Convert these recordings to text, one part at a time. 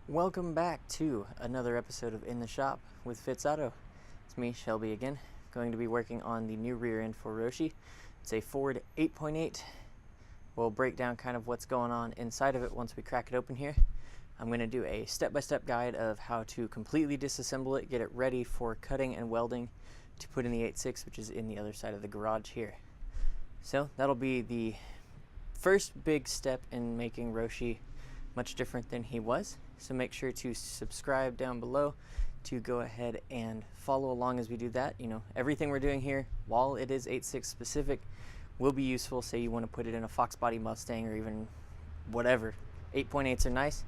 Welcome back to another episode of In the Shop with Fitz Auto. It's me, Shelby, again, going to be working on the new rear end for Roshi. It's a Ford 8.8. We'll break down kind of what's going on inside of it once we crack it open here. I'm going to do a step-by-step guide of how to completely disassemble it, get it ready for cutting and welding to put in the 8.6, which is in the other side of the garage here. So that'll be the first big step in making Roshi much different than he was. So make sure to subscribe down below to go ahead and follow along as we do that. You know, everything we're doing here, while it is 8.6 specific, will be useful. Say you want to put it in a Fox body Mustang or even whatever. 8.8s are nice,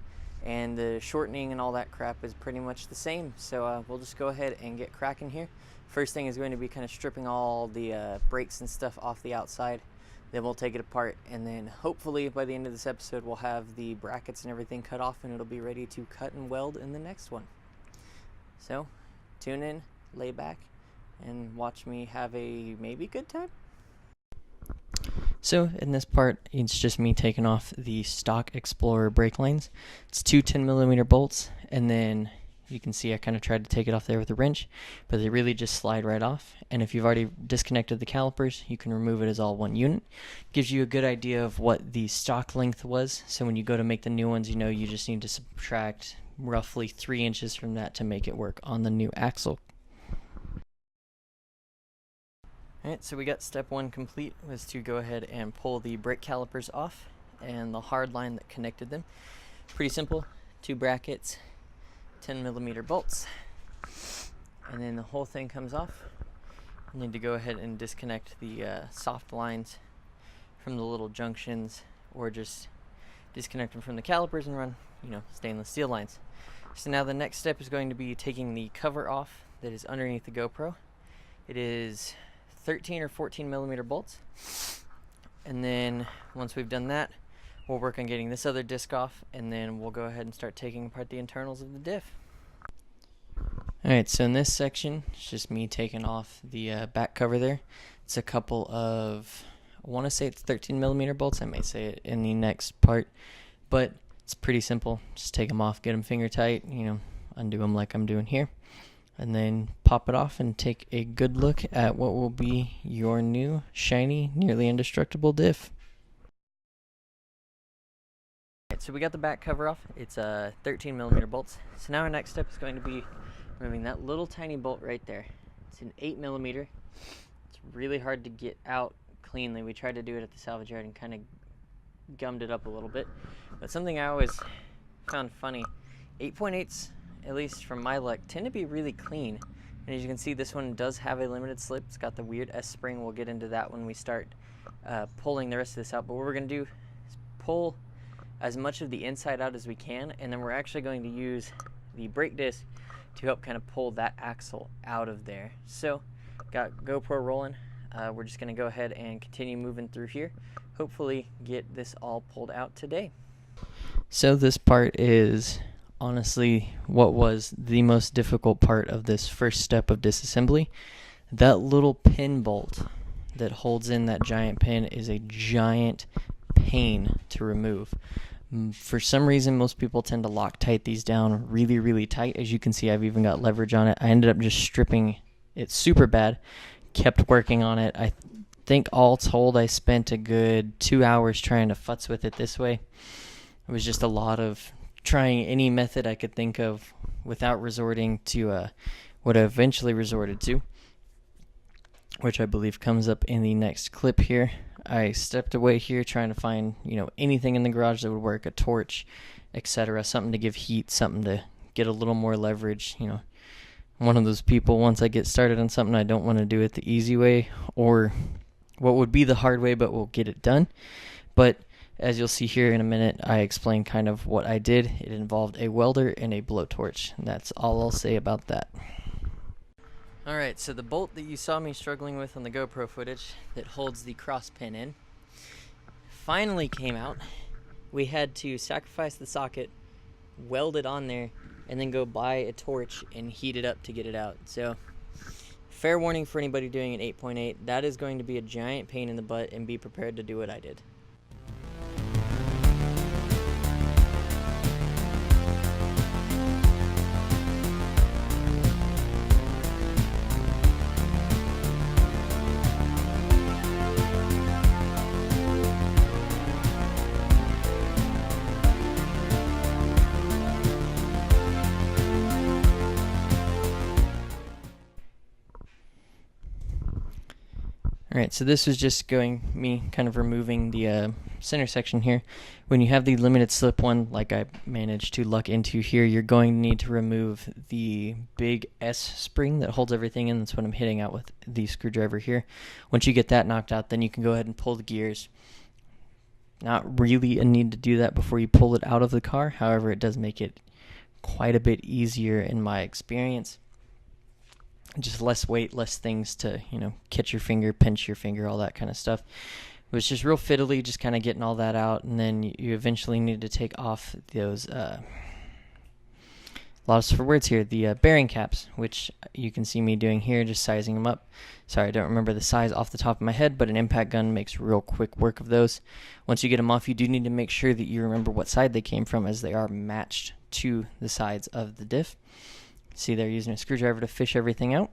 and the shortening and all that crap is pretty much the same. So we'll just go ahead and get cracking here. First thing is going to be kind of stripping all the brakes and stuff off the outside. Then we'll take it apart, and then hopefully by the end of this episode we'll have the brackets and everything cut off, and it'll be ready to cut and weld in the next one. So tune in, lay back, and watch me have a maybe good time. So in this part, it's just me taking off the stock Explorer brake lines. It's two 10mm bolts, and then you can see I kind of tried to take it off there with a wrench, but they really just slide right off. And if you've already disconnected the calipers, you can remove it as all one unit. Gives you a good idea of what the stock length was, so when you go to make the new ones, you know you just need to subtract roughly 3 inches from that to make it work on the new axle. Alright, so we got step one complete, was to go ahead and pull the brake calipers off and the hard line that connected them. Pretty simple, 2 brackets, 10mm bolts, and then the whole thing comes off. You need to go ahead and disconnect the soft lines from the little junctions, or just disconnect them from the calipers and run, stainless steel lines. So now the next step is going to be taking the cover off that is underneath the GoPro. It is 13 or 14mm bolts, and then once we've done that, we'll work on getting this other disc off, and then we'll go ahead and start taking apart the internals of the diff. Alright, so in this section, it's just me taking off the back cover there. It's a couple of, I want to say it's 13mm bolts. I may say it in the next part, but it's pretty simple. Just take them off, get them finger tight, undo them like I'm doing here, and then pop it off and take a good look at what will be your new, shiny, nearly indestructible diff. So we got the back cover off. It's 13mm bolts. So now our next step is going to be removing that little tiny bolt right there. It's an 8mm. It's really hard to get out cleanly. We tried to do it at the salvage yard and kind of gummed it up a little bit. But something I always found funny, 8.8s, at least from my luck, tend to be really clean. And as you can see, this one does have a limited slip. It's got the weird S-spring. We'll get into that when we start pulling the rest of this out. But what we're going to do is pull as much of the inside out as we can, and then we're actually going to use the brake disc to help kind of pull that axle out of there. So got GoPro rolling. We're just going to go ahead and continue moving through here, hopefully get this all pulled out today. So this part is honestly what was the most difficult part of this first step of disassembly. That little pin bolt that holds in that giant pin is a giant pain to remove. For some reason, most people tend to Loctite these down really, really tight. As you can see, I've even got leverage on it. I ended up just stripping it super bad, kept working on it. I think all told, I spent a good 2 hours trying to futz with it this way. It was just a lot of trying any method I could think of without resorting to what I eventually resorted to, which I believe comes up in the next clip here. I stepped away here trying to find, anything in the garage that would work, a torch, etc., something to give heat, something to get a little more leverage. I'm one of those people, once I get started on something, I don't want to do it the easy way or what would be the hard way, but we'll get it done. But as you'll see here in a minute, I explain kind of what I did. It involved a welder and a blowtorch. That's all I'll say about that. Alright, so the bolt that you saw me struggling with on the GoPro footage that holds the cross pin in finally came out. We had to sacrifice the socket, weld it on there, and then go buy a torch and heat it up to get it out. So, fair warning for anybody doing an 8.8, that is going to be a giant pain in the butt, and be prepared to do what I did. Alright, so this is just me kind of removing the center section here. When you have the limited slip one, like I managed to luck into here, you're going to need to remove the big S spring that holds everything in. That's what I'm hitting out with the screwdriver here. Once you get that knocked out, then you can go ahead and pull the gears. Not really a need to do that before you pull it out of the car. However, it does make it quite a bit easier in my experience. Just less weight, less things to, catch your finger, pinch your finger, all that kind of stuff. It was just real fiddly, just kind of getting all that out, and then you eventually need to take off those, lots for words here, the bearing caps, which you can see me doing here, just sizing them up. Sorry, I don't remember the size off the top of my head, but an impact gun makes real quick work of those. Once you get them off, you do need to make sure that you remember what side they came from, as they are matched to the sides of the diff. See, they're using a screwdriver to fish everything out.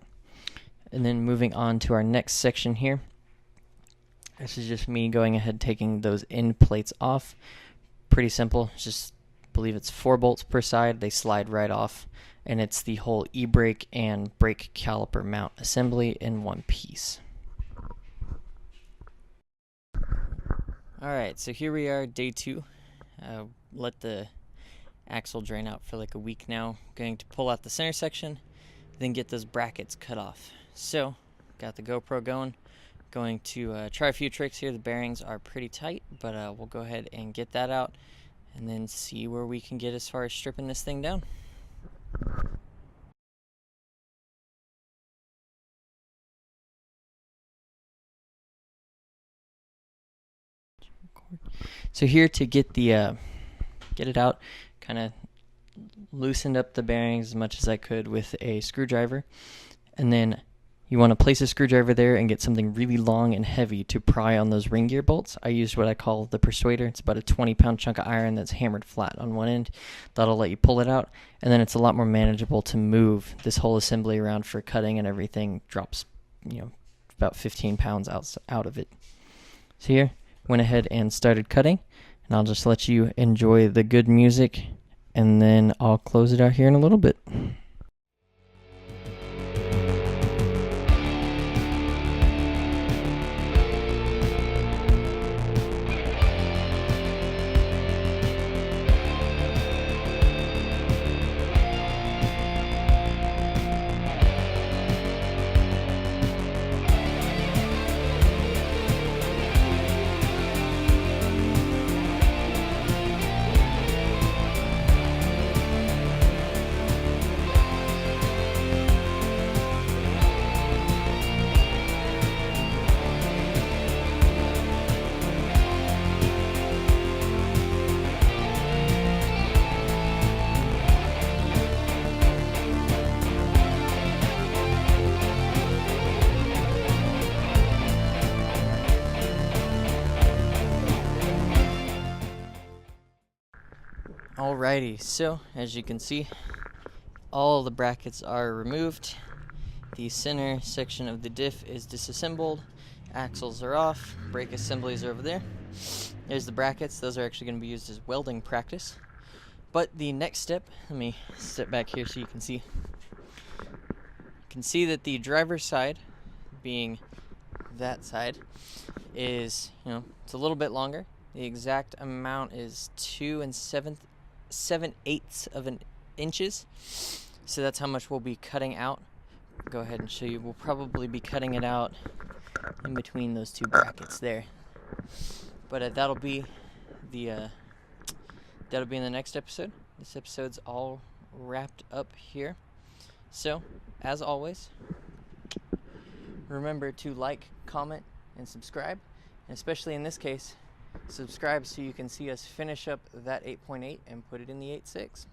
And then moving on to our next section here. This is just me going ahead taking those end plates off. Pretty simple. Just believe it's 4 bolts per side. They slide right off. And it's the whole e-brake and brake caliper mount assembly in one piece. Alright, so here we are, day 2. Let the axle drain out for like a week now. Going to pull out the center section, then get those brackets cut off. So, got the GoPro going. Going to try a few tricks here. The bearings are pretty tight, but we'll go ahead and get that out and then see where we can get as far as stripping this thing down. So here to get the get it out, kind of loosened up the bearings as much as I could with a screwdriver, and then you want to place a screwdriver there and get something really long and heavy to pry on those ring gear bolts. I used what I call the persuader. It's about a 20-pound chunk of iron that's hammered flat on one end. That'll let you pull it out, and then it's a lot more manageable to move this whole assembly around for cutting, and everything drops, about 15 pounds out of it. So here, went ahead and started cutting, and I'll just let you enjoy the good music, and then I'll close it out here in a little bit. Alrighty, so as you can see, all the brackets are removed. The center section of the diff is disassembled. Axles are off. Brake assemblies are over there. There's the brackets. Those are actually going to be used as welding practice. But the next step, let me step back here so you can see. You can see that the driver's side, being that side, is, it's a little bit longer. The exact amount is 2 7/8 of an inches. So that's how much we'll be cutting out. Go ahead and show you. We'll probably be cutting it out in between those two brackets there. But that'll be in the next episode. This episode's all wrapped up here. So, as always, remember to like, comment, and subscribe. And especially in this case, subscribe so you can see us finish up that 8.8 and put it in the 8.6.